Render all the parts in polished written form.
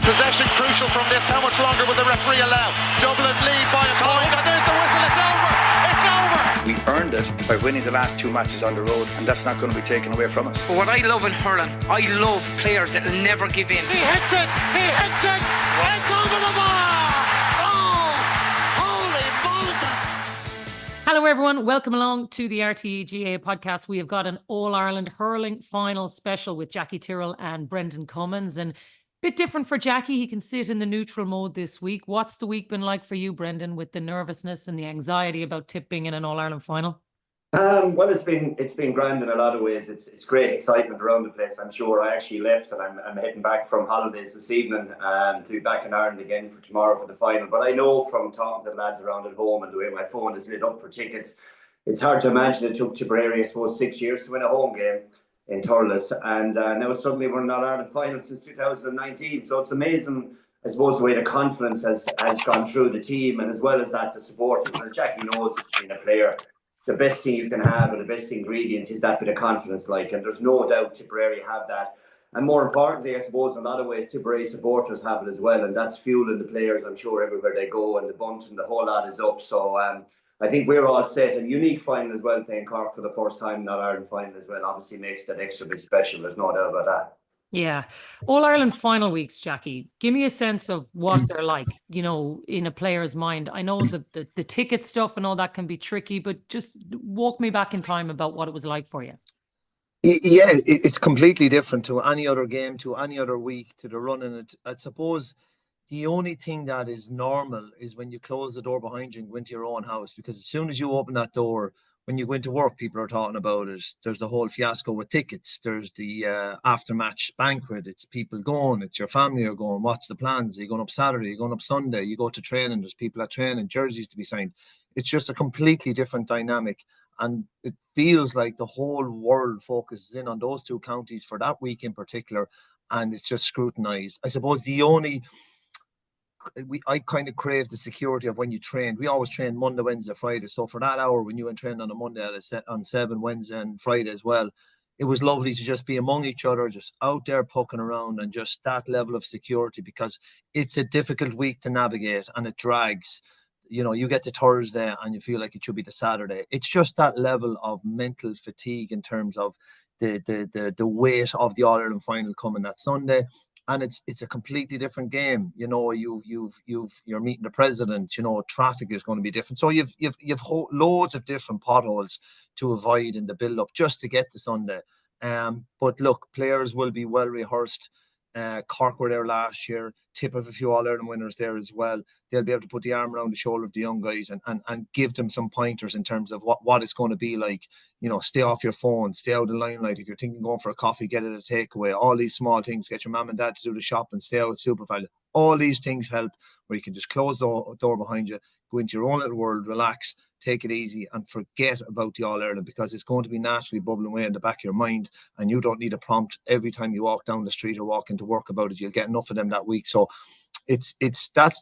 Possession crucial from this. How much longer will the referee allow? Dublin lead by a point, and there's the whistle. It's over. It's over. We earned it by winning the last 2 matches on the road, and that's not going to be taken away from us. But what I love in hurling, I love players that will never give in. He hits it. He hits it. It's over the bar. Oh, holy Moses. Hello everyone, welcome along to the RTÉ GAA Podcast. We have got an All-Ireland Hurling final special with Jacqui Tyrrell and Brendan Cummins, and bit different for Jacqui. He can sit in the neutral mode this week. What's the week been like for you, Brendan, with the nervousness and the anxiety about tipping in an All-Ireland final? Well, it's been grand in a lot of ways. It's great excitement around the place. I'm sure I actually left and I'm heading back from holidays this evening to be back in Ireland again for tomorrow for the final. But I know from talking to the lads around at home and the way my phone is lit up for tickets, it's hard to imagine it took Tipperary, I suppose, 6 years to win a home game in Thurles, and now suddenly we're in All-Ireland final since 2019. So it's amazing, I suppose, the way the confidence has gone through the team, and as well as that, the supporters. And Jacqui knows, being a player, the best thing you can have and the best ingredient is that bit of confidence, and there's no doubt Tipperary have that. And more importantly, I suppose, in a lot of ways, Tipperary supporters have it as well, and that's fueling the players, I'm sure, everywhere they go, and the bunt and the whole lot is up. So I think we're all set. And unique final as well, playing Cork for the first time in All-Ireland final as well, obviously makes that extra bit special. There's no doubt about that. Yeah. All-Ireland final weeks, Jacqui. Give me a sense of what they're like, in a player's mind. I know the ticket stuff and all that can be tricky, but just walk me back in time about what it was like for you. Yeah, it's completely different to any other game, to any other week, to the run in it. I suppose the only thing that is normal is when you close the door behind you and go into your own house, because as soon as you open that door, when you go into work, people are talking about it. There's the whole fiasco with tickets. There's the after-match banquet. It's people going. It's your family are going. What's the plans? Are you going up Saturday? Are you going up Sunday? You go to training. There's people at training, jerseys to be signed. It's just a completely different dynamic. And it feels like the whole world focuses in on those two counties for that week in particular. And it's just scrutinised. I suppose I kind of crave the security of when you train. We always train Monday, Wednesday, Friday. So for that hour, when you went train on a Monday on 7, Wednesday and Friday as well, it was lovely to just be among each other, just out there poking around, and just that level of security, because it's a difficult week to navigate and it drags. You get to Thursday and you feel like it should be the Saturday. It's just that level of mental fatigue in terms of the weight of the All-Ireland final coming that Sunday. And it's a completely different game. You're meeting the president. Traffic is going to be different. So you've loads of different potholes to avoid in the build up just to get to Sunday. But look, players will be well rehearsed. Cork were there last year. Tipp have a few All-Ireland winners there as well. They'll be able to put the arm around the shoulder of the young guys and give them some pointers in terms of what it's going to be like. Stay off your phone, stay out of the limelight. If you're thinking going for a coffee, get it a takeaway. All these small things, get your mum and dad to do the shopping, stay out super value. All these things help, where you can just close the door behind you, go into your own little world, relax, take it easy and forget about the All-Ireland, because it's going to be naturally bubbling away in the back of your mind, and you don't need a prompt every time you walk down the street or walk into work about it. You'll get enough of them that week. So that's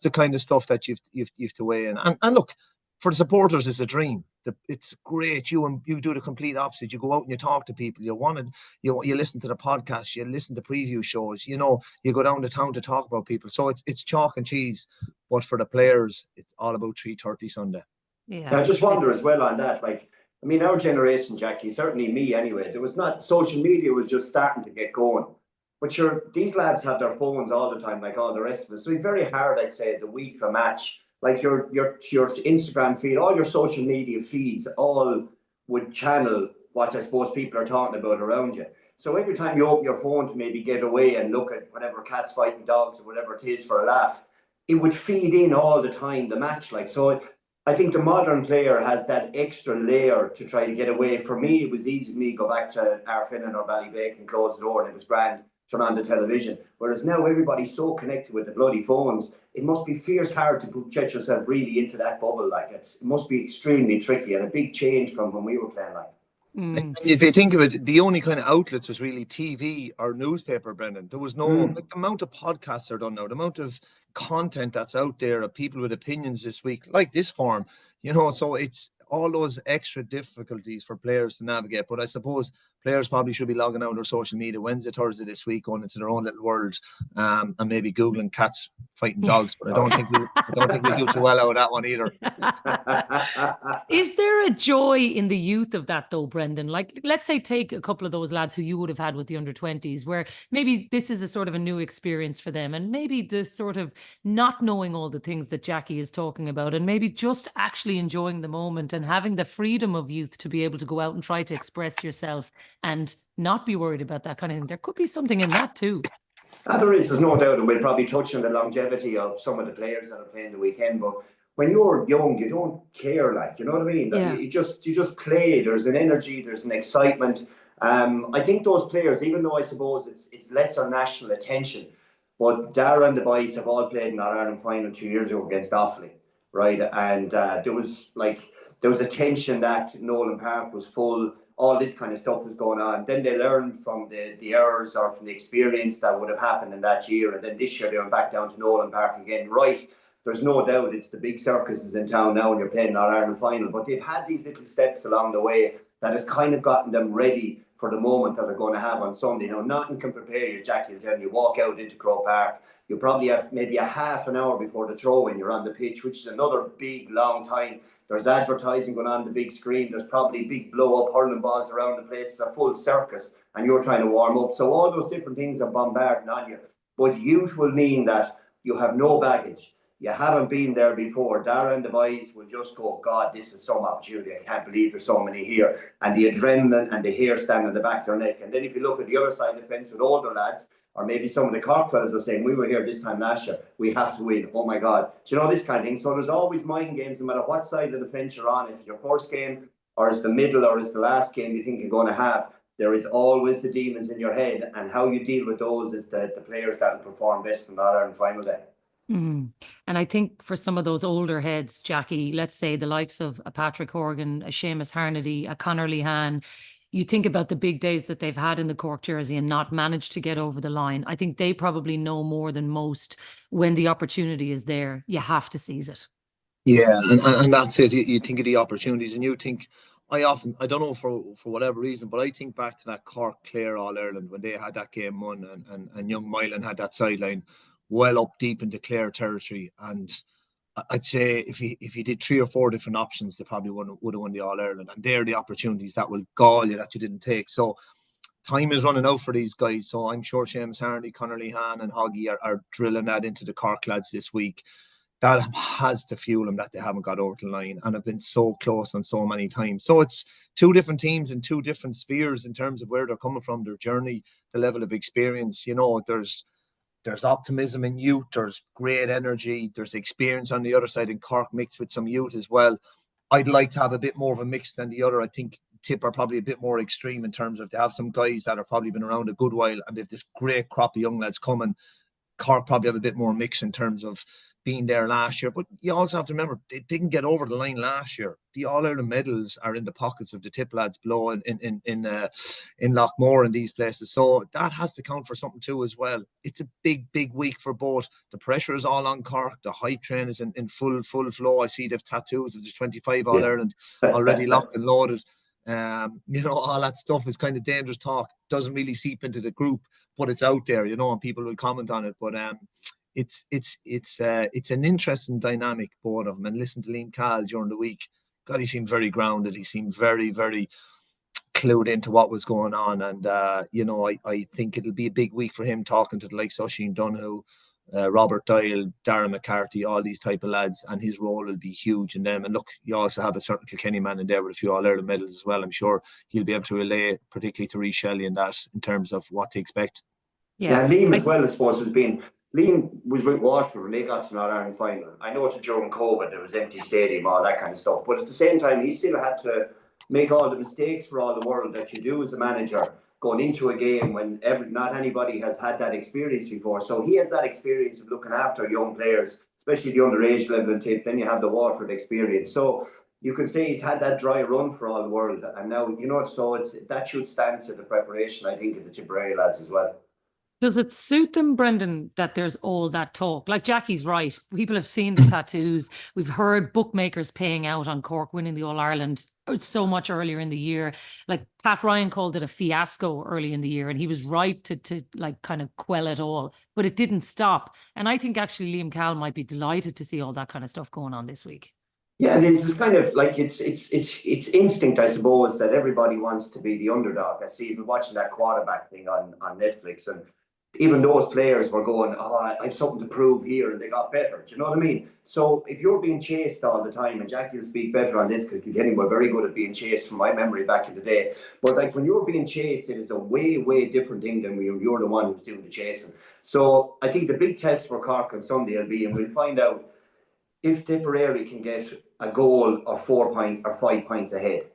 the kind of stuff that you've to weigh in. And look, for the supporters, it's a dream. It's great. You do the complete opposite. You go out and you talk to people. You listen to the podcast. You listen to preview shows. You go down to town to talk about people. So it's chalk and cheese. But for the players, it's all about 3:30 Sunday. Yeah. I just wonder as well on that, our generation, Jacqui, certainly me anyway, social media was just starting to get going. But these lads have their phones all the time, like all the rest of us. So it's very hard, I'd say, the week of a match, like your Instagram feed, all your social media feeds all would channel what I suppose people are talking about around you. So every time you open your phone to maybe get away and look at whatever cats fighting dogs or whatever it is for a laugh, it would feed in all the time, the match. So I think the modern player has that extra layer to try to get away. For me, it was easy for me to go back to Arfin or Ballybeck and close the door, and it was grand, turn on the television. Whereas now everybody's so connected with the bloody phones, it must be fierce hard to get yourself really into that bubble. It must be extremely tricky, and a big change from when we were playing. If you think of it, the only kind of outlets was really TV or newspaper, Brendan. There was no the amount of podcasts are done now, the amount of content that's out there of people with opinions this week, like this form, so it's all those extra difficulties for players to navigate. But I suppose players probably should be logging out their social media Wednesday, Thursday this week, going into their own little world, and maybe Googling cats fighting dogs. But I don't think we'll do too well out of that one either. Is there a joy in the youth of that though, Brendan? Like, let's say take a couple of those lads who you would have had with the under-20s, where maybe this is a sort of a new experience for them, and maybe this sort of not knowing all the things that Jacqui is talking about, and maybe just actually enjoying the moment and having the freedom of youth to be able to go out and try to express yourself and not be worried about that kind of thing. There could be something in that too. There's no doubt, and we'll probably touch on the longevity of some of the players that are playing the weekend, but when you're young, you don't care, like, you know what I mean? Yeah. You just play. There's an energy, there's an excitement. I think those players, even though I suppose it's lesser national attention, but Darragh and the boys have all played in our Ireland final 2 years ago against Offaly, right? And there was a tension that Nolan Park was full. All this kind of stuff was going on. Then they learned from the errors or from the experience that would have happened in that year. And then this year they went back down to Nolan Park again. Right, there's no doubt it's the big circuses in town now and you're playing our Ireland final. But they've had these little steps along the way that has kind of gotten them ready for the moment that they're going to have on Sunday. Now, nothing can prepare you, Jacqui, will tell you. Walk out into Croke Park. You probably have maybe a half an hour before the throw-in. You're on the pitch, which is another big, long time. There's advertising going on the big screen. There's probably big blow-up hurling balls around the place. It's a full circus, and you're trying to warm up. So all those different things are bombarding on you. But youth will mean that you have no baggage. You haven't been there before. Darragh and the boys will just go, God, this is some opportunity. I can't believe there's so many here. And the adrenaline and the hair standing on the back of their neck. And then if you look at the other side of the fence with older lads, or maybe some of the Cork fellas are saying, we were here this time last year, we have to win. Oh my God. Do you know, this kind of thing? So there's always mind games, no matter what side of the fence you're on. If it's your first game, or it's the middle, or it's the last game you think you're going to have, there is always the demons in your head. And how you deal with those is the players that will perform best in that Ireland final day. And I think for some of those older heads, Jacqui, let's say the likes of a Patrick Horgan, a Sheamus Harnedy, a Conor Lehan, you think about the big days that they've had in the Cork jersey and not managed to get over the line. I think they probably know more than most when the opportunity is there. You have to seize it. Yeah, and that's it. You think of the opportunities, and you think, I don't know for whatever reason, but I think back to that Cork Clare All-Ireland when they had that game won, and young Milan had that sideline well up deep into Clare territory. And I'd say if you did 3 or 4 different options, they probably would have won the All-Ireland. And they're the opportunities that will gall you that you didn't take. So time is running out for these guys. So I'm sure Sheamus Harnedy, Conor Lehan and Hoggy are drilling that into the Cork lads this week. That has to fuel them that they haven't got over the line and have been so close on so many times. So it's 2 different teams in 2 different spheres in terms of where they're coming from, their journey, the level of experience. You know, there's optimism in youth, there's great energy, there's experience on the other side in Cork mixed with some youth as well. I'd like to have a bit more of a mix than the other. I think Tipp are probably a bit more extreme in terms of they have some guys that have probably been around a good while and they've this great crop of young lads coming. Cork probably have a bit more mix in terms of being there last year, but you also have to remember they didn't get over the line last year. The All-Ireland medals are in the pockets of the Tipp lads below in Lochmore and these places, so that has to count for something too as well. It's a big week for both. The pressure is all on Cork. The hype train is in full flow. I see they've tattoos of the 25 All-Ireland already locked and loaded. You know, all that stuff is kind of dangerous talk. Doesn't really seep into the group, but it's out there, you know, and people will comment on it. But it's an interesting dynamic, both of them. And listen to Liam Cahill during the week. God, he seemed very grounded. He seemed very, very clued into what was going on. And you know, I think it'll be a big week for him, talking to the likes of Oisin Donoghue, Robert Doyle, Darragh McCarthy, all these type of lads, and his role will be huge in them. And look, you also have a certain Kilkenny man in there with a few All-Ireland medals as well. I'm sure he'll be able to relay, particularly to Reid Shelley, in that, in terms of what to expect. Yeah, Liam as well, I suppose, Liam was with Waterford when they got to Northern Ireland final. I know it's during COVID, there was empty stadium, all that kind of stuff. But at the same time, he still had to make all the mistakes for all the world that you do as a manager going into a game when not anybody has had that experience before. So he has that experience of looking after young players, especially the underage level and Tipp. Then you have the Waterford experience. So you can say he's had that dry run for all the world. And now, you know, so that should stand to the preparation, I think, of the Tipperary lads as well. Does it suit them, Brendan, that there's all that talk? Like Jackie's right. People have seen the tattoos. We've heard bookmakers paying out on Cork winning the All-Ireland. so much earlier in the year. Like Pat Ryan called it a fiasco early in the year, and he was right to like kind of quell it all, but it didn't stop. And I think actually Liam Cal might be delighted to see all that kind of stuff going on this week. Yeah, and it's kind of like it's instinct, I suppose, that everybody wants to be the underdog. I see even watching that quarterback thing on Netflix, and even those players were going, "Oh, I have something to prove here," and they got better. Do you know what I mean? So if you're being chased all the time, and Jackie will speak better on this because Kilkenny were very good at being chased from my memory back in the day. But like when you're being chased, it is a way different thing than when you're the one who's doing the chasing. So I think the big test for Cork on Sunday will be, and we'll find out if Tipperary can get a goal or 4 points or 5 points ahead.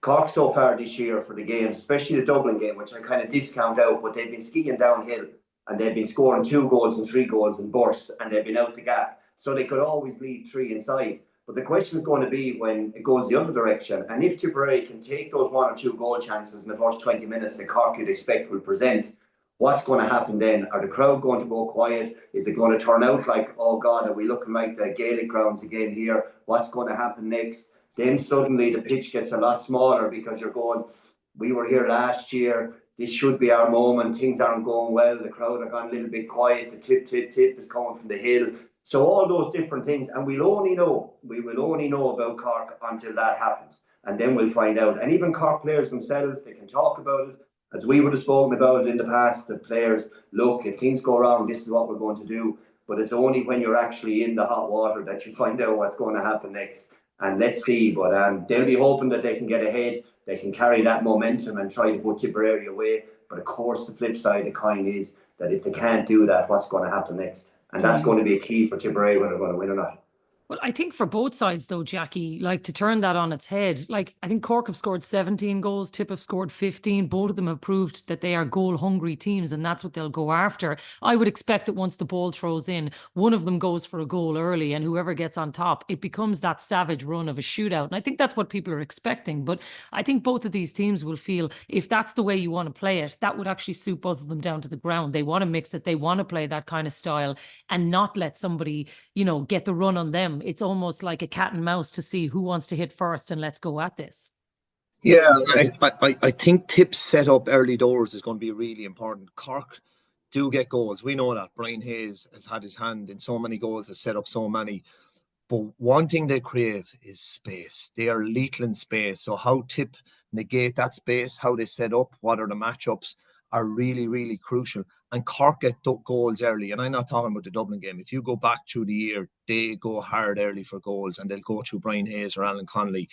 Cork so far this year for the games, especially the Dublin game, which I kind of discount out, but they've been skiing downhill and they've been scoring 2 goals and 3 goals in bursts, and they've been out the gap. So they could always leave 3 inside. But the question is going to be when it goes the other direction, and if Tipperary can take those 1 or 2 goal chances in the first 20 minutes that Cork you'd expect will present, what's going to happen then? Are the crowd going to go quiet? Is it going to turn out like, oh God, are we looking like the Gaelic grounds again here? What's going to happen next? Then suddenly the pitch gets a lot smaller because you're going, we were here last year. This should be our moment. Things aren't going well. The crowd are gone a little bit quiet. The tip is coming from the hill. So all those different things. And we will only know about Cork until that happens. And then we'll find out. And even Cork players themselves, they can talk about it. As we would have spoken about it in the past, the players, look, if things go wrong, this is what we're going to do. But it's only when you're actually in the hot water that you find out what's going to happen next. And let's see. But they'll be hoping that they can get ahead. They can carry that momentum and try to put Tipperary away. But of course, the flip side of the coin is that if they can't do that, what's going to happen next? And that's going to be a key for Tipperary whether they're going to win or not. Well, I think for both sides, though, Jackie, like to turn that on its head, like I think Cork have scored 17 goals, Tip have scored 15. Both of them have proved that they are goal-hungry teams, and that's what they'll go after. I would expect that once the ball throws in, one of them goes for a goal early, and whoever gets on top, it becomes that savage run of a shootout. And I think that's what people are expecting. But I think both of these teams will feel if that's the way you want to play it, that would actually suit both of them down to the ground. They want to mix it. They want to play that kind of style and not let somebody, get the run on them. It's almost like a cat and mouse to see who wants to hit first, and let's go at this. Yeah, I think Tipp's set up early doors is going to be really important. Cork do get goals. We know that. Brian Hayes has had his hand in so many goals, has set up so many. But one thing they crave is space. They are lethal in space. So how Tipp negate that space, how they set up, what are the matchups, are really, really crucial. And Cork get goals early. And I'm not talking about the Dublin game. If you go back through the year, they go hard early for goals and they'll go through Brian Hayes or Alan Connolly.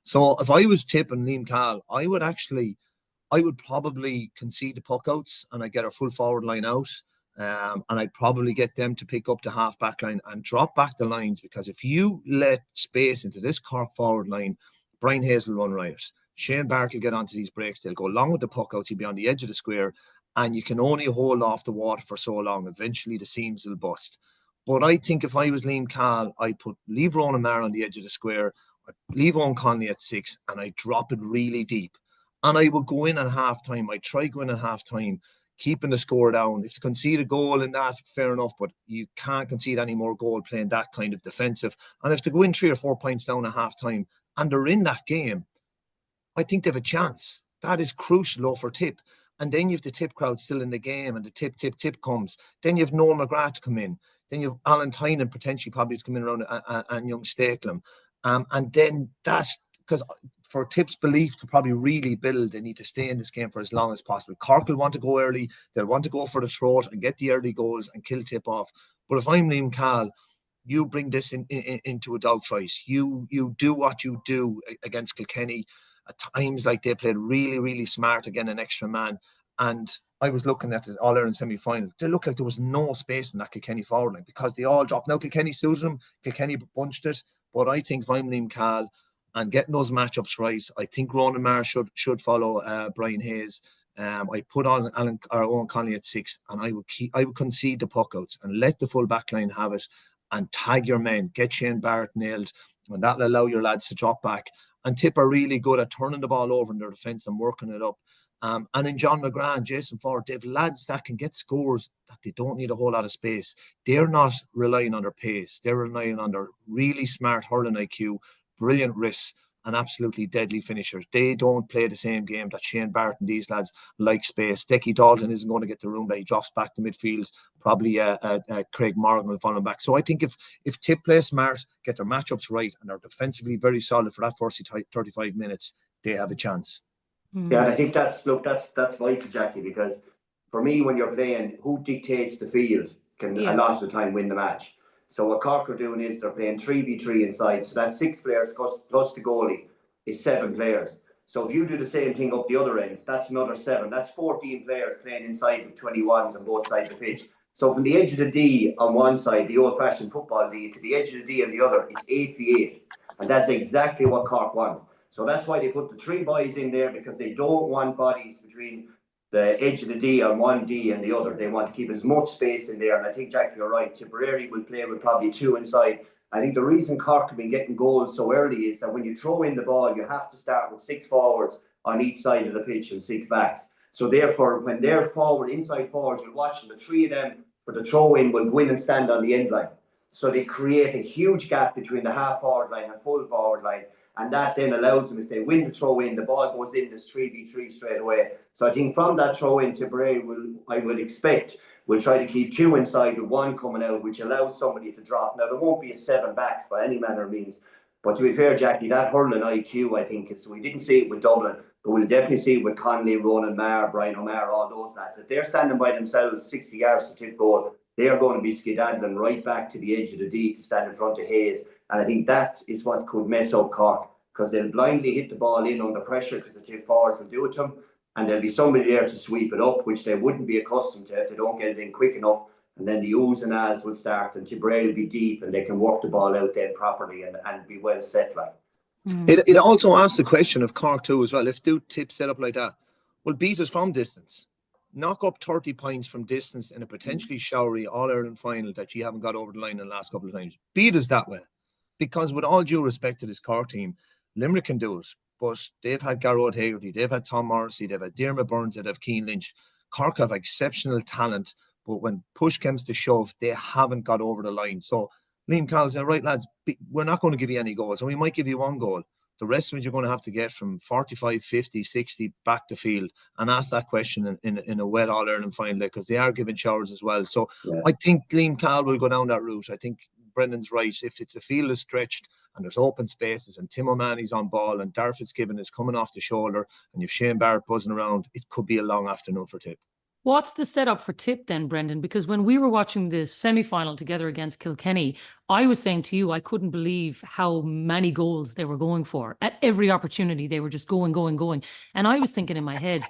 So if I was Tipp and Liam Cal, I would probably concede the puck outs and I'd get our full forward line out. And I'd probably get them to pick up the half back line and drop back the lines, because if you let space into this Cork forward line, Brian Hayes will run riot. Shane Barrett will get onto these breaks. They'll go along with the puck out. He'll be on the edge of the square, and you can only hold off the water for so long. Eventually, the seams will bust. But I think if I was Liam Cal, I'd leave Ronan Maher on the edge of the square, I'd leave Owen Conley at 6, and I'd drop it really deep. And I would go in at half-time. I'd try go in at half-time, keeping the score down. If you concede a goal in that, fair enough, but you can't concede any more goal playing that kind of defensive. And if they go in 3 or 4 points down at half-time and they're in that game, I think they have a chance. That is crucial for Tipp. And then you have the Tipp crowd still in the game, and the Tipp comes. Then you have Nolan McGraie to come in. Then you have Alan Tynan potentially probably to come in around and young Stakelum. And then that's because for Tipp's belief to probably really build, they need to stay in this game for as long as possible. Cork will want to go early. They'll want to go for the throat and get the early goals and kill Tipp off. But if I'm Liam Cal, you bring this into a dogfight. You do what you do against Kilkenny. At times, like they played really, really smart again, an extra man. And I was looking at the All-Ireland semi-final. They looked like there was no space in that Kilkenny forward line because they all dropped. Now, Kilkenny suited them. Kilkenny bunched it. But I think if I'm Liam Cal and getting those matchups right, I think Ronan Maher should follow Brian Hayes. I put on Owen Conley at 6, and I would concede the puck outs and let the full back line have it and tag your men. Get Shane Barrett nailed, and that'll allow your lads to drop back. And Tipp are really good at turning the ball over in their defence and working it up. And in John McGrath and Jason Ford, they've lads that can get scores that they don't need a whole lot of space. They're not relying on their pace. They're relying on their really smart hurling IQ, brilliant wrists, and absolutely deadly finishers. They don't play the same game that Shane Barrett and these lads like space. Decky Dalton isn't going to get the room that he drops back to midfield. Probably Craig Morgan will follow him back. So I think if Tipp play smart, get their matchups right, and are defensively very solid for that first 35 minutes, they have a chance. Yeah, and I think that's vital, Jackie, because for me, when you're playing, who dictates the field can a lot of the time win the match. So what Cork are doing is they're playing 3v3 inside. So that's 6 players plus the goalie is 7 players. So if you do the same thing up the other end, that's another 7. That's 14 players playing inside with 21s on both sides of the pitch. So from the edge of the D on one side, the old-fashioned football D, to the edge of the D on the other, it's 8v8. And that's exactly what Cork want. So that's why they put the 3 boys in there, because they don't want bodies between the edge of the D on one D and the other. They want to keep as much space in there. And I think, Jackie, you're right. Tipperary will play with probably 2 inside. I think the reason Cork have been getting goals so early is that when you throw in the ball, you have to start with 6 forwards on each side of the pitch and 6 backs. So therefore, when they're forward, inside forwards, you're watching the 3 of them for the throw-in will go in and stand on the end line. So they create a huge gap between the half-forward line and full forward line. And that then allows them, if they win the throw-in, the ball goes in this 3v3 straight away. So I think from that throw-in, Tipperary I would expect, will try to keep 2 inside with 1 coming out, which allows somebody to drop. Now, there won't be a 7 backs by any manner of means. But to be fair, Jackie, that hurling IQ, I think, is, we didn't see it with Dublin, but we'll definitely see it with Conley, Ronan Maher, Brian O'Meara, all those lads. If they're standing by themselves 60 yards to tip goal, they are going to be skedaddling right back to the edge of the D to stand in front of Hayes. And I think that is what could mess up Cork, because they'll blindly hit the ball in under pressure because the 2 forwards will do it to them. And there'll be somebody there to sweep it up, which they wouldn't be accustomed to if they don't get it in quick enough. And then the oohs and ahs will start, and Tipperary will be deep, and they can work the ball out then properly and be well set. Like it also asks the question of Cork too as well. If do Tipp set up like that, will beat us from distance, knock up 30 points from distance in a potentially showery All-Ireland final that you haven't got over the line in the last couple of times. Beat us that way, because with all due respect to this Cork team, Limerick can do it, but they've had Garrod Haggerty, they've had Tom Morrissey, they've had Diarmaid Burns, they've had Keane Lynch. Cork have exceptional talent, but when push comes to shove, they haven't got over the line. So Liam Cowell said, right lads, we're not going to give you any goals, and we might give you 1 goal. The rest of it you're going to have to get from 45, 50, 60 back the field, and ask that question in a wet All-Ireland final, because they are giving showers as well. So I think Liam Cowell will go down that route. I think Brendan's right. If the field is stretched and there's open spaces and Tim O'Mahony's on ball and Darragh Fitzgibbon is coming off the shoulder and you've Shane Barrett buzzing around, it could be a long afternoon for Tipp. What's the setup for Tipp then, Brendan? Because when we were watching the semi-final together against Kilkenny, I was saying to you, I couldn't believe how many goals they were going for. At every opportunity, they were just going. And I was thinking in my head,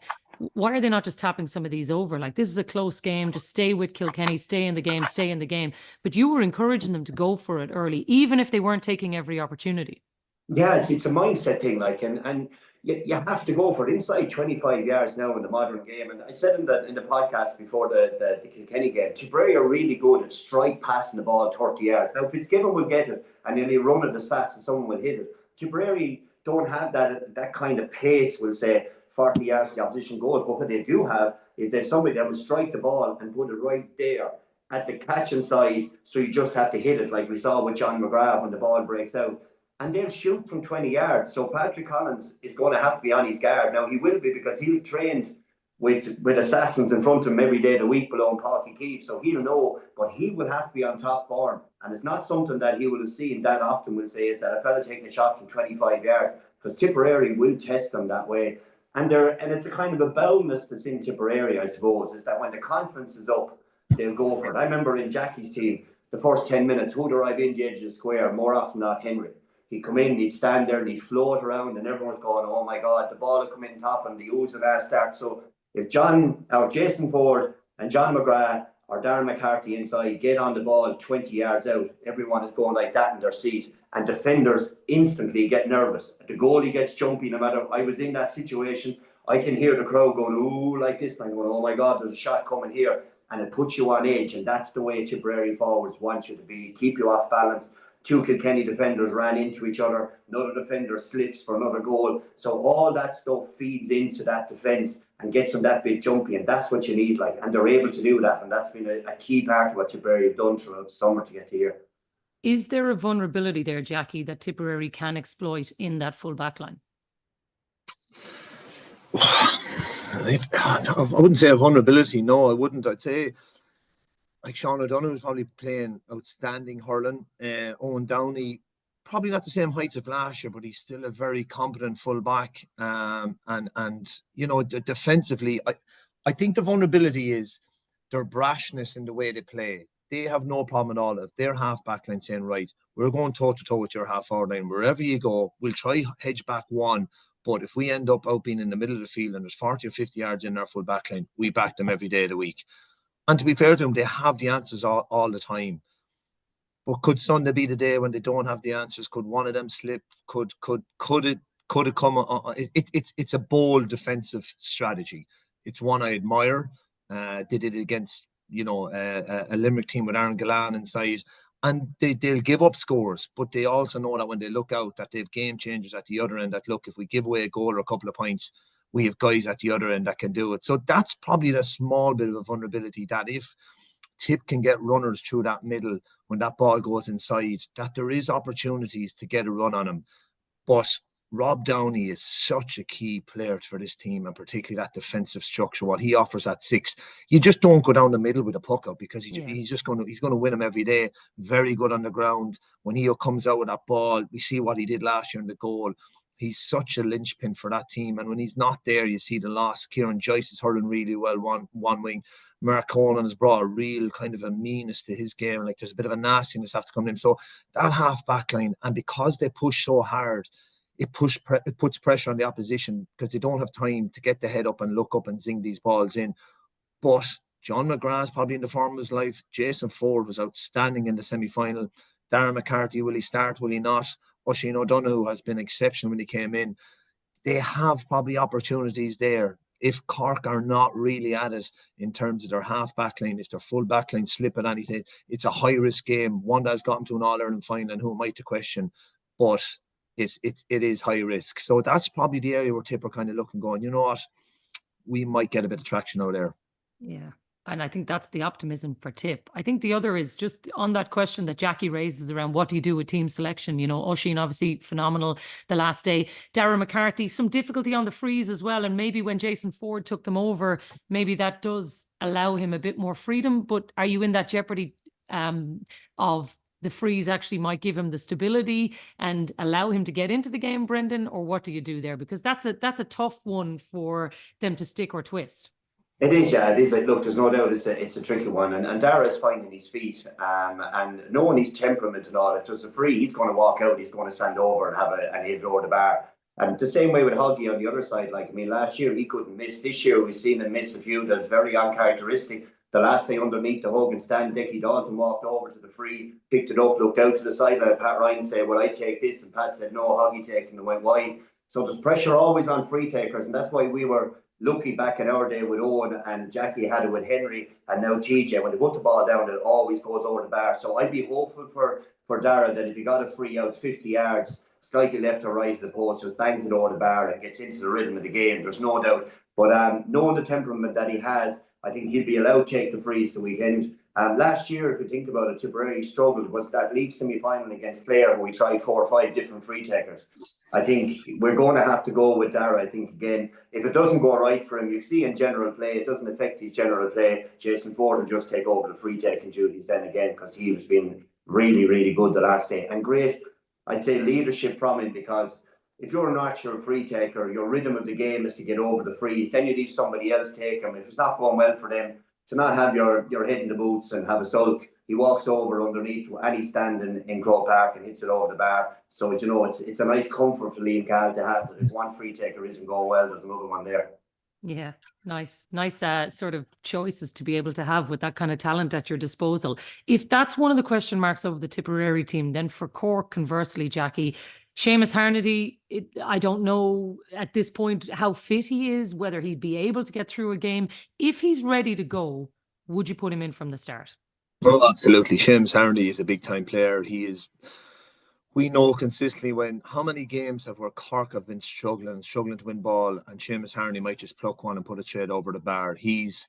why are they not just tapping some of these over? Like, this is a close game. Just stay with Kilkenny, stay in the game. But you were encouraging them to go for it early, even if they weren't taking every opportunity. Yeah, it's a mindset thing, like, and you have to go for it inside 25 yards now in the modern game. And I said in the podcast before the Kilkenny game, Tipperary are really good at strike passing the ball 30 yards. Now, Fitzgibbon will get it and nearly run it as fast as someone will hit it. Tipperary don't have that kind of pace, we'll say, 40 yards to the opposition goal. But what they do have is there's somebody that will strike the ball and put it right there at the catching side, so you just have to hit it, like we saw with John McGrath when the ball breaks out. And they'll shoot from 20 yards. So Patrick Collins is going to have to be on his guard. Now, he will be, because he'll trained with assassins in front of him every day of the week below Páirc Keefe. So he'll know, but he will have to be on top form. And it's not something that he will have seen that often, will say, is that a fella taking a shot from 25 yards, because Tipperary will test them that way. And it's a kind of a boldness that's in Tipperary, I suppose, is that when the confidence is up, they'll go for it. I remember in Jackie's team, the first 10 minutes, who'd arrive in the edge of the square, more often not Henry. He'd come in, he'd stand there, and he'd float around, and everyone's going, oh my God, the ball would come in top, and the oohs and ahs start. So if Jason Ford and John McGrath or Darragh McCarthy inside get on the ball 20 yards out, everyone is going like that in their seat, and defenders instantly get nervous. The goalie gets jumpy. No matter, I was in that situation, I can hear the crowd going, ooh, like this, and I'm going, oh my God, there's a shot coming here, and it puts you on edge. And that's the way Tipperary forwards want you to be, keep you off balance. 2 Kilkenny defenders ran into each other, another defender slips for another goal. So all that stuff feeds into that defence and gets them that bit jumpy, and that's what you need, like, and they're able to do that, and that's been a key part of what Tipperary have done throughout the summer to get here. Is there a vulnerability there, Jacqui, that Tipperary can exploit in that full back line? I wouldn't say a vulnerability. No, I wouldn't. I'd say like Sean O'Donoghue is probably playing outstanding hurling. Owen Downey, probably not the same heights of last year, but he's still a very competent full back. And you know, defensively, I think the vulnerability is their brashness in the way they play. They have no problem at all if their half back line saying, right, we're going toe to toe with your half forward line. Wherever you go, we'll try hedge back one. But if we end up out being in the middle of the field and there's 40 or 50 yards in our full back line, we back them every day of the week. And to be fair to them, they have the answers all the time. But could Sunday be the day when they don't have the answers? Could one of them slip? Could it come? It's a bold defensive strategy. It's one I admire. They did it against, you know, a Limerick team with Aaron Gillan inside. And they'll give up scores, but they also know that when they look out, that they have game changers at the other end, that look, if we give away a goal or a couple of points, we have guys at the other end that can do it. So that's probably the small bit of a vulnerability, that if Tipp can get runners through that middle when that ball goes inside, that there is opportunities to get a run on him. But Rob Downey is such a key player for this team, and particularly that defensive structure, what he offers at 6. You just don't go down the middle with a puck out, because he's going to win him every day. Very good on the ground. When he comes out with that ball, we see what he did last year in the goal. He's such a linchpin for that team. And when he's not there, you see the loss. Kieran Joyce is hurling really well one wing. Mark Conan has brought a real kind of a meanness to his game. Like, there's a bit of a nastiness have to come in. So that half back line, and because they push so hard, it puts pressure on the opposition, because they don't have time to get the head up and look up and zing these balls in. But John McGrath is probably in the form of his life. Jason Ford was outstanding in the semi-final. Darragh McCarthy, will he start? Will he not? Oisin O'Donoghue has been exceptional when he came in. They have probably opportunities there. If Cork are not really at it in terms of their half back line, if their full back line slip at anything, it's a high-risk game. One that's gotten to an All-Ireland final, and who am I to question? But it is high risk. So that's probably the area where Tipp are kind of looking, going, you know what, we might get a bit of traction out there. Yeah. And I think that's the optimism for Tipp. I think the other is just on that question that Jacqui raises around what do you do with team selection? You know, Oisin obviously phenomenal the last day. Darragh McCarthy, some difficulty on the frees as well. And maybe when Jason Ford took them over, maybe that does allow him a bit more freedom. But are you in that jeopardy of the freeze actually might give him the stability and allow him to get into the game, Brendan? Or what do you do there? Because that's a tough one for them to stick or twist. It is, yeah. It is. Look, there's no doubt it's a tricky one. And Darragh is finding his feet, and knowing his temperament and all. If there's a free, he's going to walk out, he's going to stand over and have a hit over the bar. And the same way with Hoggy on the other side. Like, I mean, last year he couldn't miss. This year we've seen him miss a few that's very uncharacteristic. The last day underneath the hug and stand, Dickie Dalton walked over to the free, picked it up, looked out to the sideline. Pat Ryan said, well, I take this. And Pat said, no, Hoggy taking and went wide. So there's pressure always on free takers. And that's why we were lucky back in our day with Owen, and Jackie had it with Henry, and now TJ. When they put the ball down, it always goes over the bar. So I'd be hopeful for Darragh that if he got a free out 50 yards, slightly left or right of the post, just bangs it over the bar and gets into the rhythm of the game. There's no doubt. But knowing the temperament that he has, I think he'll be allowed to take the frees the weekend. Last year, if you think about it, Tipperary struggled, was that league semi-final against Clare, where we tried 4 or 5 different free takers. I think we're going to have to go with Darragh. I think, again, if it doesn't go right for him, you see in general play, it doesn't affect his general play. Jason Ford will just take over the free taking duties then again, because he was being really, really good the last day. And great, I'd say, leadership from him, because if you're a natural free taker, your rhythm of the game is to get over the frees. Then you leave somebody else take him. If it's not going well for them, to not have your head in the boots and have a sulk, he walks over underneath any stand in Croke Park and hits it over the bar. So, you know, it's a nice comfort for Liam MacCarthy to have that if one free taker isn't going well, there's another one there. Yeah, nice sort of choices to be able to have with that kind of talent at your disposal. If that's one of the question marks over the Tipperary team, then for Cork, conversely, Jacqui, Sheamus Harnedy, I don't know at this point how fit he is, whether he'd be able to get through a game. If he's ready to go, would you put him in from the start? Oh, absolutely. Sheamus Harnedy is a big-time player. He is. We know consistently how many games where Cork have been struggling to win ball, and Sheamus Harnedy might just pluck one and put it straight over the bar. He's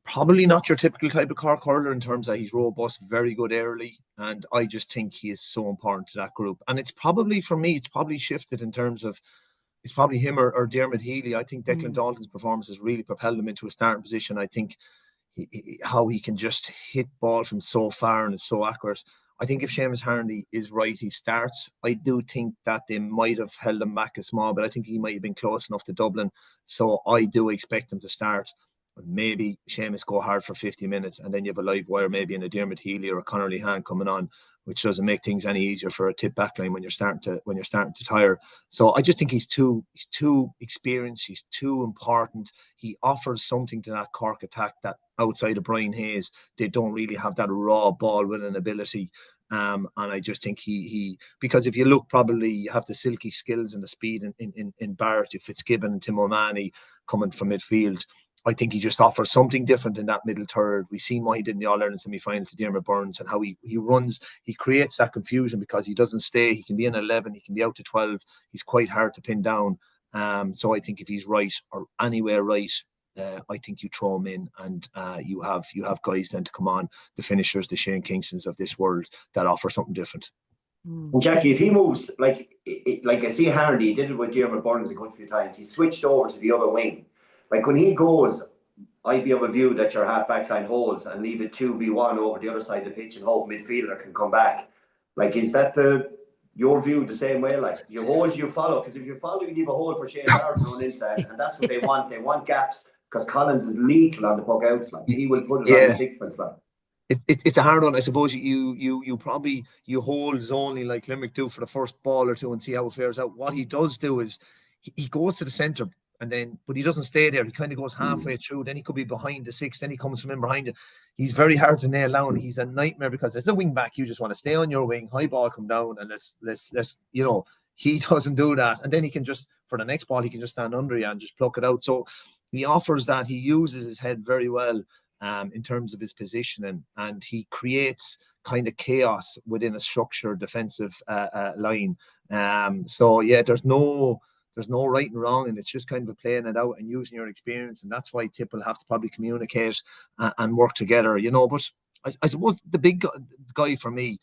Probably not your typical type of Cork hurler in terms of he's robust, very good early, and I just think he is so important to that group. And it's probably, for me, it's probably shifted in terms of it's probably him or Dermot Healy. I think Declan Dalton's performance has really propelled him into a starting position. I think how he can just hit ball from so far and is so accurate. I think if Sheamus Harney is right, he starts. I do think that they might have held him back a small, but I think he might have been close enough to Dublin. So I do expect him to start. Maybe Sheamus go hard for 50 minutes and then you have a live wire maybe in a Dermot Healy or a Conor Lehan coming on, which doesn't make things any easier for a Tipp backline when you're starting to tire. So I just think he's too experienced, he's too important. He offers something to that Cork attack that outside of Brian Hayes, they don't really have that raw ball winning ability. And I just think he because if you look, probably you have the silky skills and the speed in Barrett, Fitzgibbon and Tim O'Mahony coming from midfield. I think he just offers something different in that middle third. We've seen what he did in the All-Ireland semi-final to Diarmaid Byrnes and how he runs. He creates that confusion because he doesn't stay. He can be in 11. He can be out to 12. He's quite hard to pin down. So I think if he's right or anywhere right, I think you throw him in and you have guys then to come on, the finishers, the Shane Kingstons of this world that offer something different. And Jackie, if he moves, like I see Hardy, he did it with Diarmaid Byrnes a good few times. He switched over to the other wing. Like when he goes, I'd be of a view that your half back line holds and leave it 2v1 over the other side of the pitch and hope midfielder can come back. Like, is that your view the same way? Like, you hold, you follow. Because if you follow, you leave a hole for Shane Barrett on inside. And that's what they want. They want gaps because Collins is lethal on the puck outside. He will put it on the sixpence line. It's a hard one. I suppose you probably hold zonally like Limerick do for the first ball or two and see how it fares out. What he does do is he goes to the centre. But he doesn't stay there. He kind of goes halfway through. Then he could be behind the six. Then he comes from in behind it. He's very hard to nail down. He's a nightmare because as a wing back, you just want to stay on your wing, high ball come down, and let's he doesn't do that. And then he can just, for the next ball, he can just stand under you and just pluck it out. So he offers that. He uses his head very well in terms of his positioning, and he creates kind of chaos within a structured defensive line. So yeah, there's no right and wrong, and it's just kind of playing it out and using your experience, and that's why Tipp will have to probably communicate and work together, But I suppose the big guy for me,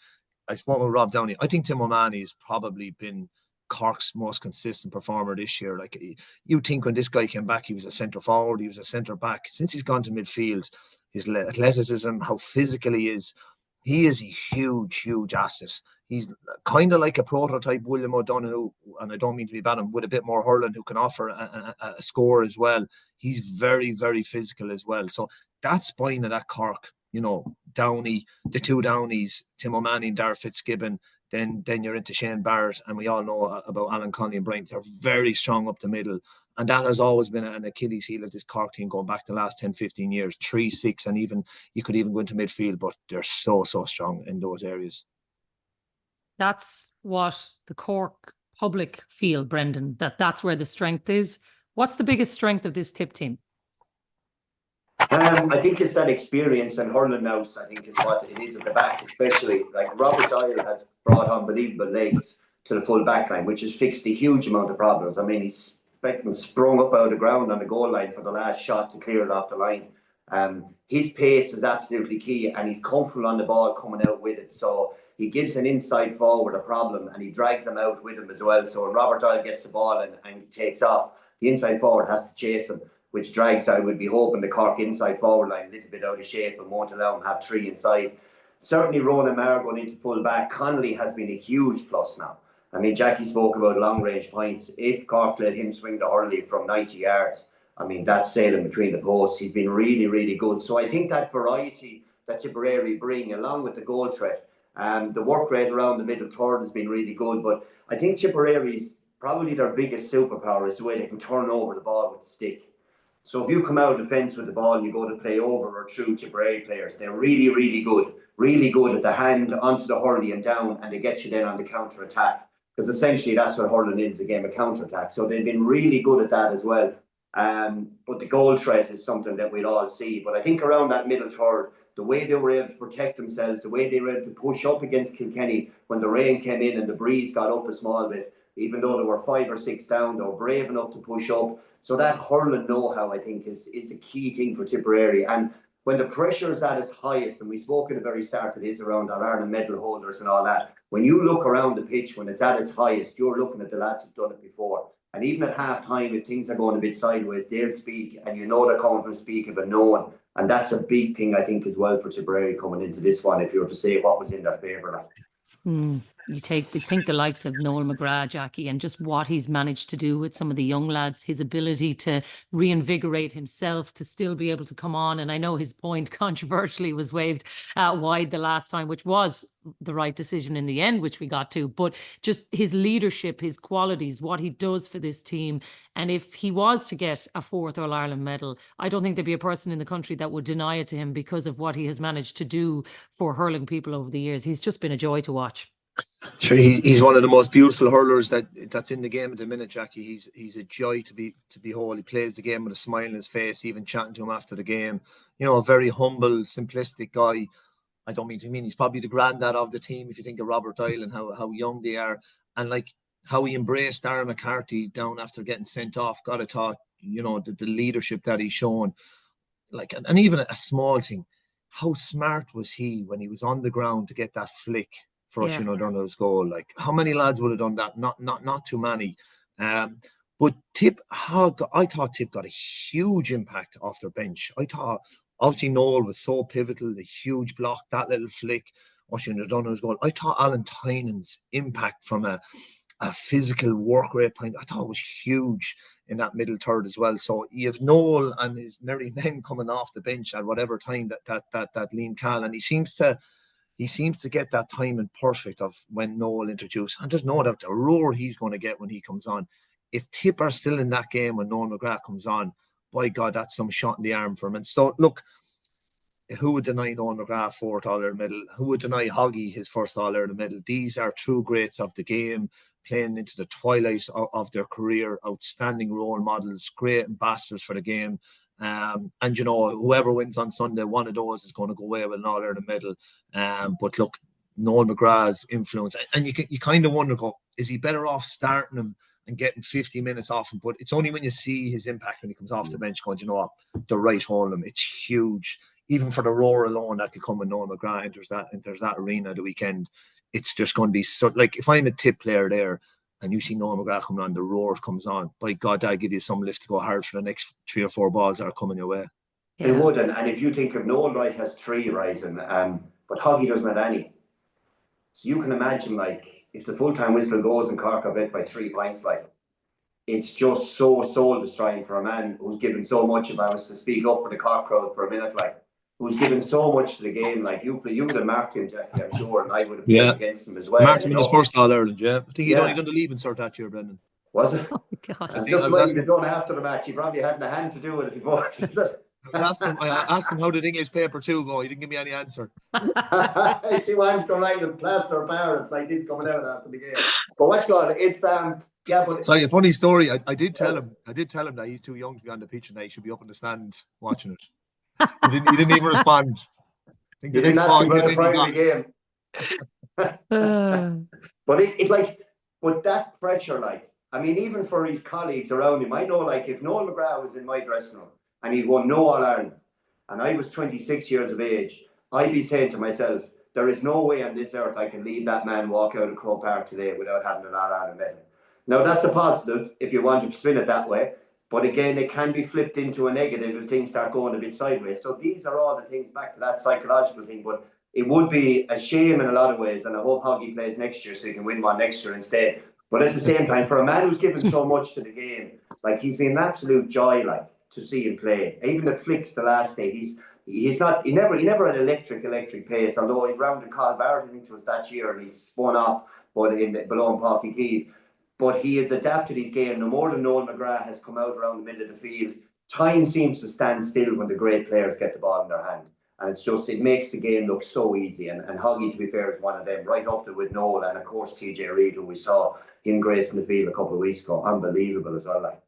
I spoke with Rob Downey. I think Tim O'Mahony has probably been Cork's most consistent performer this year. Like, you think when this guy came back, he was a centre forward, he was a centre back. Since he's gone to midfield, his athleticism, how physical he is a huge asset. He's kind of like a prototype William O'Donoghue, and I don't mean to be bad, with a bit more hurling, who can offer a score as well. He's very, very physical as well. So that spine of that Cork, Downey, the two Downeys, Tim O'Mahony and Darragh Fitzgibbon, then you're into Shane Barrett, and we all know about Alan Conley and Bryant. They're very strong up the middle. And that has always been an Achilles heel of this Cork team going back the last 10, 15 years, 3, 6, and even you could even go into midfield, but they're so strong in those areas. That's what the Cork public feel, Brendan, that's where the strength is. What's the biggest strength of this Tipp team? I think it's that experience and hurling now. I think is what it is at the back, especially. Like Robert Dyer has brought unbelievable legs to the full back line, which has fixed a huge amount of problems. I mean, he's sprung up out of the ground on the goal line for the last shot to clear it off the line. His pace is absolutely key, and he's comfortable on the ball coming out with it. So he gives an inside forward a problem, and he drags him out with him as well. So when Robert Doyle gets the ball and takes off, the inside forward has to chase him, which drags, I would be hoping, the Cork inside forward line a little bit out of shape and won't allow him to have 3 inside. Certainly Ronan Maher going into full back. Connolly has been a huge plus now. I mean, Jackie spoke about long range points. If Cork let him swing the Hurley from 90 yards, I mean, that's sailing between the posts. He's been really, really good. So I think that variety that Tipperary bring, along with the goal threat, the work rate around the middle third has been really good. But I think Tipperary's probably their biggest superpower is the way they can turn over the ball with the stick. So if you come out of the fence with the ball and you go to play over or through Tipperary players, they're really, really good at the hand, onto the Hurley and down, and they get you then on the counter attack. Because essentially that's what hurling is, a game of counter attack. So they've been really good at that as well. But the goal threat is something that we'll all see. But I think around that middle third, the way they were able to protect themselves, the way they were able to push up against Kilkenny when the rain came in and the breeze got up a small bit, even though they were 5 or 6 down, they were brave enough to push up. So that hurling know-how, I think, is the key thing for Tipperary. And when the pressure is at its highest, and we spoke at the very start of this around our Ireland medal holders and all that, when you look around the pitch, when it's at its highest, you're looking at the lads who've done it before. And even at half time, if things are going a bit sideways, they'll speak, and you know they're coming from speaking but knowing. And that's a big thing, I think, as well for Tipperary coming into this one, if you were to say what was in their favour. We think the likes of Nolan McGraie, Jacqui, and just what he's managed to do with some of the young lads, his ability to reinvigorate himself, to still be able to come on. And I know his point controversially was waved wide the last time, which was the right decision in the end, which we got to. But just his leadership, his qualities, what he does for this team. And if he was to get a 4th All-Ireland medal, I don't think there'd be a person in the country that would deny it to him because of what he has managed to do for hurling people over the years. He's just been a joy to watch. Sure, he's one of the most beautiful hurlers that's in the game at the minute, Jacqui. He's a joy to behold. He plays the game with a smile on his face, even chatting to him after the game. You know, a very humble, simplistic guy. I don't mean to mean he's probably the granddad of the team if you think of Robert Doyle and how young they are, and like how he embraced Darragh McCarthy down after getting sent off. Gotta thought, you know, the leadership that he's shown, like, and even a small thing, how smart was he when he was on the ground to get that flick for us, you know, during his goal? Like, how many lads would have done that? Not too many. But Tipp, I thought Tipp got a huge impact off their bench. I thought, obviously, Noel was so pivotal, the huge block, that little flick, what should have done his goal. I thought Alan Tynan's impact from a physical work rate point, I thought was huge in that middle third as well. So you have Noel and his merry men coming off the bench at whatever time that Liam Cahill, and he seems to get that timing perfect of when Noel introduced. And there's no doubt the roar he's going to get when he comes on. If Tipp are still in that game when Nolan McGraie comes on, by God, that's some shot in the arm for him. And so, look, who would deny Nolan McGraie 4th All-Ireland medal? Who would deny Hoggy his 1st All-Ireland medal? These are true greats of the game, playing into the twilight of their career, outstanding role models, great ambassadors for the game. And, you know, whoever wins on Sunday, one of those is going to go away with an All-Ireland medal. But look, Nolan McGrath's influence, and you kind of wonder, is he better off starting him and getting 50 minutes off him? But it's only when you see his impact when he comes off the bench going, you know what, the right hold him. It's huge. Even for the roar alone that will come when Nolan McGraie enters that arena the weekend, it's just going to be so, like, if I'm a Tipp player there and you see Nolan McGraie coming on, the roar comes on, by God, that'll give you some lift to go hard for the next 3 or 4 balls that are coming your way. It would, and if you think of Nolan, right, has 3, right, but Hoggy doesn't have any. So you can imagine, like, if the full-time whistle goes and Cork are bet by 3 points, like, it's just so soul-destroying for a man who's given so much. If I was to speak up for the Cork crowd for a minute, like, who's given so much to the game, like, you would have marked him, Jacqui, I'm sure, and I would have played against him as well. Marked him in his 1st All-Ireland, I think he'd only done the leave insert that year, Brendan. Was it? Oh, God. And just like he done after the match, he probably hadn't a hand to do with it before. I asked him how did English paper 2 go. He didn't give me any answer. 2 hands go right in plaster Paris, like this coming out after the game. But what's going on? It's but sorry, a funny story. I did tell him that he's too young to be on the pitch and that he should be up in the stand watching it. He didn't even respond. I think you didn't ask him about the primary game. But it's like, but that pressure, like, I mean, even for his colleagues around him, I know, like, if Nolan McGraie was in my dressing room and he'd won no All-Ireland and I was 26 years of age, I'd be saying to myself, there is no way on this earth I can leave that man walk out of Croke Park today without having an All-Ireland medal. Now, that's a positive if you want to spin it that way. But again, it can be flipped into a negative if things start going a bit sideways. So these are all the things back to that psychological thing. But it would be a shame in a lot of ways. And I hope Hoggy plays next year so he can win one next year instead. But at the same time, for a man who's given so much to the game, like, he's been an absolute joy, like, to see him play. Even the flicks the last day, he never had electric pace, although he rounded Carl Barrett, I think it was that year, and he spun off but below in Páirc Keith. But he has adapted his game no more than Nolan McGraie has come out around the middle of the field. Time seems to stand still when the great players get the ball in their hand. And it makes the game look so easy. And Hoggy, to be fair, is one of them, right up there with Noel, and of course TJ Reid, who we saw him gracing the field a couple of weeks ago. Unbelievable as well. Like.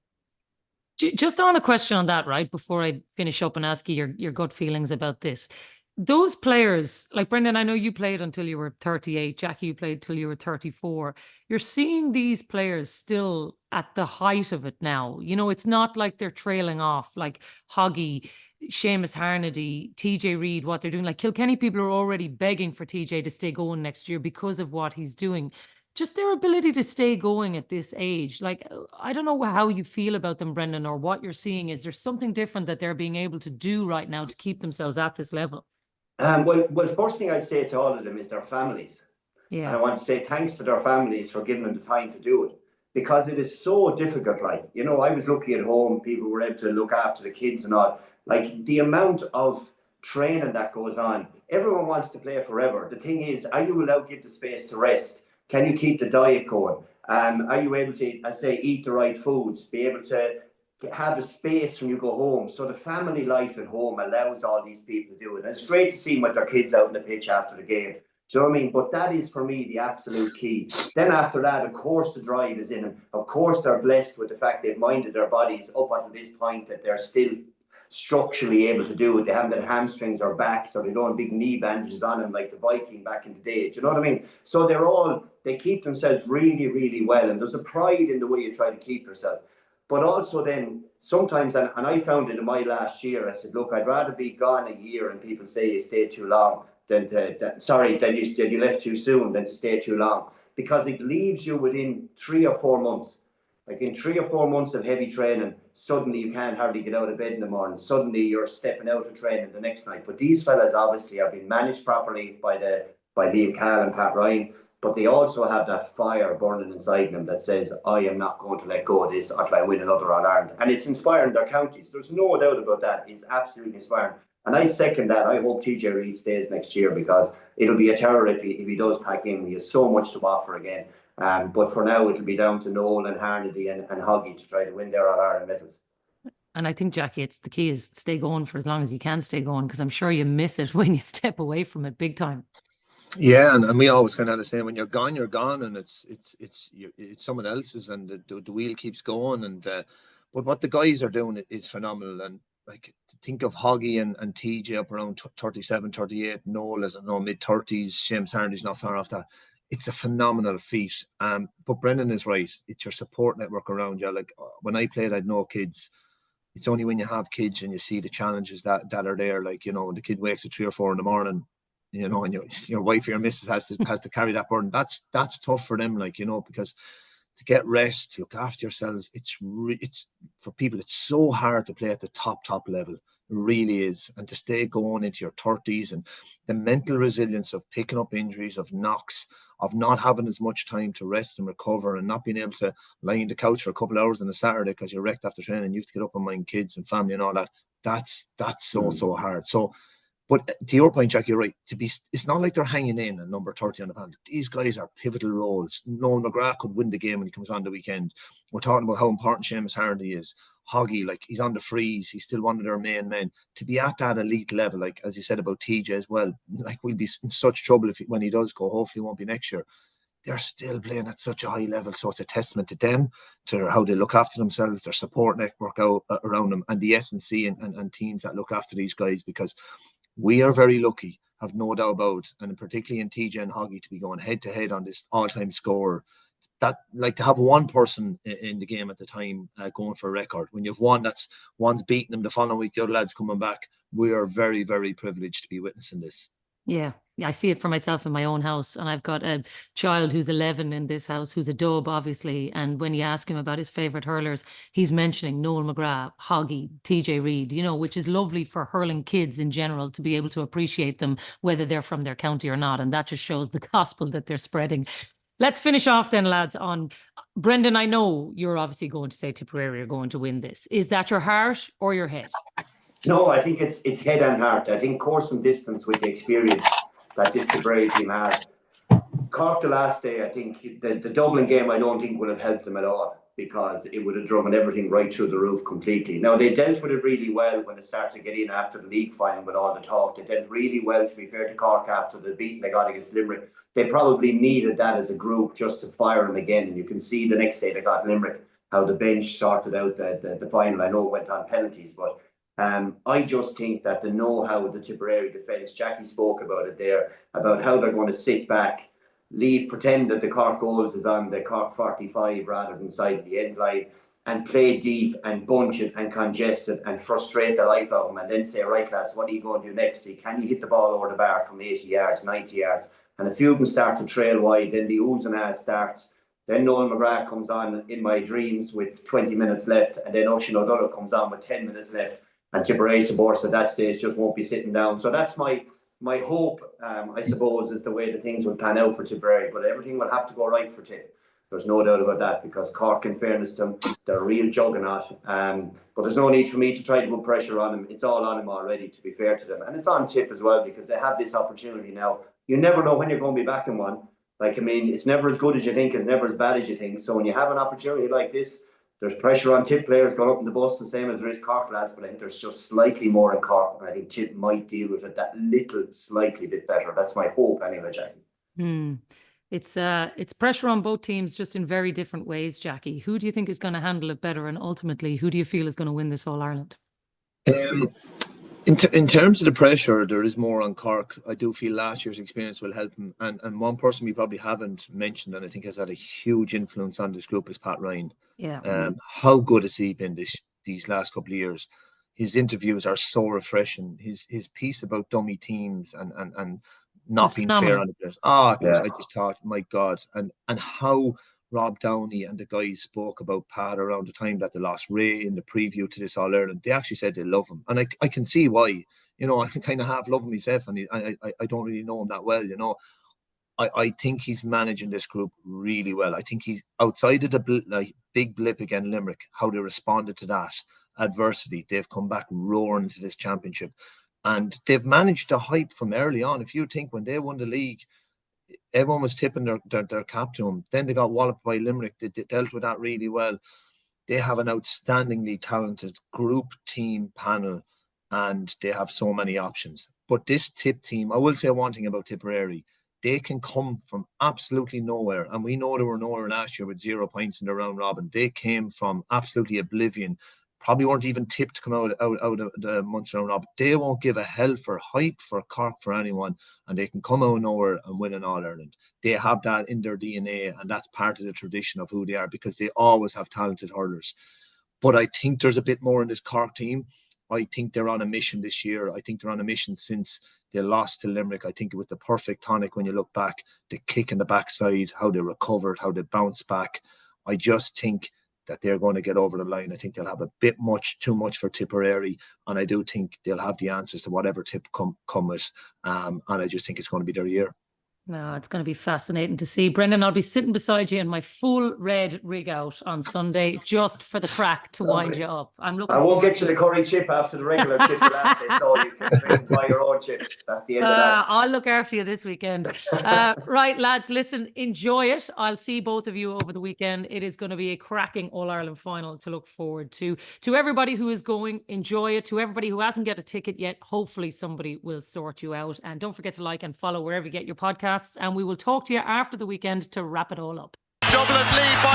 Just on a question on that, right, before I finish up and ask you your gut feelings about this. Those players, like Brendan, I know you played until you were 38. Jacqui, you played till you were 34. You're seeing these players still at the height of it now. You know, it's not like they're trailing off like Hoggy. Sheamus, Harnedy, TJ Reid, what they're doing. Like Kilkenny people are already begging for TJ to stay going next year because of what he's doing. Just their ability to stay going at this age. Like, I don't know how you feel about them, Brendan, or what you're seeing. Is there something different that they're being able to do right now to keep themselves at this level? Well, first thing I'd say to all of them is their families. Yeah. And I want to say thanks to their families for giving them the time to do it, because it is so difficult. Like, you know, I was lucky at home. People were able to look after the kids and all. Like, the amount of training that goes on, everyone wants to play forever. The thing is, are you allowed to give the space to rest? Can you keep the diet going? Are you able to, I say, eat the right foods, be able to have a space when you go home? So the family life at home allows all these people to do it. And it's great to see them with their kids out on the pitch after the game. Do you know what I mean? But that is, for me, the absolute key. Then after that, of course, the drive is in them. Of course, they're blessed with the fact they've minded their bodies up until this point, that they're still structurally able to do it. They haven't had hamstrings or backs, or they don't have big knee bandages on them like the Viking back in the day. Do you know what I mean? So they keep themselves really, really well. And there's a pride in the way you try to keep yourself. But also then sometimes, and I found it in my last year, I said, look, I'd rather be gone a year and people say you stayed too long than you left too soon than to stay too long, because it leaves you within 3 or 4 months. Like in 3 or 4 months of heavy training, suddenly you can't hardly get out of bed in the morning. Suddenly you're stepping out of training the next night. But these fellas obviously are being managed properly by Liam MacCarthy and Pat Ryan. But they also have that fire burning inside them that says, I am not going to let go of this until I win another All-Ireland. And it's inspiring their counties. There's no doubt about that. It's absolutely inspiring. And I second that. I hope TJ Reid stays next year, because it'll be a terror if he does pack in. He has so much to offer again. But for now, it'll be down to Nolan, Harnedy and Hoggy to try to win their All-Ireland medals. And I think, Jacqui, it's the key is stay going for as long as you can stay going, because I'm sure you miss it when you step away from it big time. Yeah, and we always kind of have the same. When you're gone, and it's someone else's, and the wheel keeps going. And but what the guys are doing is phenomenal. And like, to think of Hoggy and TJ up around 37, 38, Noel is mid-30s, Sheamus Harney's not far off that. It's a phenomenal feat. But Brendan is right. It's your support network around you. Like, when I played, I had no kids. It's only when you have kids and you see the challenges that are there. Like, you know, when the kid wakes at 3 or 4 in the morning, you know, and your wife or your missus has to carry that burden. That's tough for them, like, you know, because to get rest, to look after yourselves, it's for people, it's so hard to play at the top level. It really is. And to stay going into your 30s, and the mental resilience of picking up injuries, of knocks, of not having as much time to rest and recover, and not being able to lie in the couch for a couple of hours on a Saturday because you're wrecked after training and you have to get up and mind kids and family and all that. That's so hard. So, but to your point, Jacqui, you're right. It's not like they're hanging in at number 30 on the panel. These guys are pivotal roles. Nolan McGraie could win the game when he comes on the weekend. We're talking about how important Sheamus Harnedy is. Hoggy, like, he's on the freeze. He's still one of their main men. To be at that elite level, like, as you said about TJ as well, like, we'll be in such trouble when he does go. Hopefully it won't be next year. They're still playing at such a high level. So it's a testament to them, to how they look after themselves, their support network out around them, and the S&C and teams that look after these guys, because we are very lucky, have no doubt about, and particularly in TJ and Hoggy, to be going head to head on this all-time score. That, like, to have one person in the game at the time going for a record. When you've one's beating them the following week, the other lad's coming back. We are very, very privileged to be witnessing this. Yeah, I see it for myself in my own house, and I've got a child who's 11 in this house, who's a dub, obviously. And when you ask him about his favourite hurlers, he's mentioning Nolan McGraie, Hoggy, TJ Reid, you know, which is lovely for hurling kids in general, to be able to appreciate them, whether they're from their county or not. And that just shows the gospel that they're spreading. Let's finish off then, lads, on Brendan. I know you're obviously going to say Tipperary are going to win this. Is that your heart or your head? No, I think it's head and heart. I think course and distance with the experience that this Tipperary team has. Cork the last day, I think the Dublin game, I don't think would have helped them at all, because it would have driven everything right through the roof completely. Now, they dealt with it really well when they started to get in after the league final with all the talk. They dealt really well, to be fair to Cork, after the beating they got against Limerick. They probably needed that as a group just to fire them again. And you can see the next day they got Limerick, how the bench sorted out the final. I know it went on penalties, but I just think that the know-how of the Tipperary defence, Jacqui spoke about it there, about how they're going to sit back, pretend that the Cork goals is on the Cork 45 rather than side of the end line. and play deep and bunch it and congest it and frustrate the life out of them, and then say, right lads, what are you going to do next? Can you hit the ball over the bar from 80 yards, 90 yards? And if you can start to trail wide, then the oohs and ahs starts. Then Nolan McGraie comes on in my dreams with 20 minutes left, and then Oisin O'Donoghue comes on with 10 minutes left, and Tipperary supporters at that stage just won't be sitting down. So that's my hope, I suppose, is the way the things will pan out for Tipperary. But everything will have to go right for Tip. There's no doubt about that, because Cork, in fairness to them, they're a real juggernaut. But there's no need for me to try to put pressure on them. It's all on them already, to be fair to them. And it's on Tip as well, because they have this opportunity now. You never know when you're going to be back in one. Like, I mean, it's never as good as you think, it's never as bad as you think. So when you have an opportunity like this, there's pressure on Tip players going up in the bus, the same as there is Cork lads, but I think there's just slightly more in Cork, and I think Tip might deal with it that little, slightly bit better. That's my hope anyway, Jackie. It's pressure on both teams, just in very different ways, Jackie. Who do you think is going to handle it better, and ultimately, who do you feel is going to win this All-Ireland? In terms of the pressure, there is more on Cork. I do feel last year's experience will help him. And one person we probably haven't mentioned, and I think has had a huge influence on this group, is Pat Ryan. Yeah. How good has he been these last couple of years? His interviews are so refreshing. His piece about dummy teams and not being fair on the players. I just thought, my God, and how Rob Downey and the guys spoke about Pat around the time that they lost Ray in the preview to this All-Ireland. They actually said they love him. And I can see why. You know, I kind of half love him myself, and I don't really know him that well, you know. I think he's managing this group really well. I think he's outside of the big blip against Limerick, how they responded to that adversity. They've come back roaring into this championship. And they've managed the hype from early on. If you think when they won the league, everyone was tipping their cap to them. Then they got walloped by Limerick. They dealt with that really well. They have an outstandingly talented group team panel, and they have so many options. But this Tip team, I will say one thing about Tipperary, they can come from absolutely nowhere. And we know they were nowhere last year with 0 points in the round robin. They came from absolutely oblivion. Probably weren't even tipped to come out of the Munster round robin. They won't give a hell for hype for Cork, for anyone, and they can come out of nowhere and win an All-Ireland. They have that in their DNA, and that's part of the tradition of who they are, because they always have talented hurlers. But I think there's a bit more in this Cork team. I think they're on a mission this year. I think they're on a mission since they lost to Limerick. I think it was the perfect tonic when you look back, the kick in the backside, how they recovered, how they bounced back. I just think that they're going to get over the line. I think they'll have a bit too much for Tipperary, and I do think they'll have the answers to whatever Tip come with. And I just think it's going to be their year. No, it's going to be fascinating to see. Brendan, I'll be sitting beside you in my full red rig out on Sunday, just for the crack to wind you up. I won't get you the curry chip after the regular chip last day, so you can buy your own chip. That's the end of that. I'll look after you this weekend. Right, lads, listen, enjoy it. I'll see both of you over the weekend. It is going to be a cracking All-Ireland final to look forward to. To everybody who is going, enjoy it. To everybody who hasn't got a ticket yet, hopefully somebody will sort you out. And don't forget to like and follow wherever you get your podcasts. And we will talk to you after the weekend to wrap it all up. Dublin lead by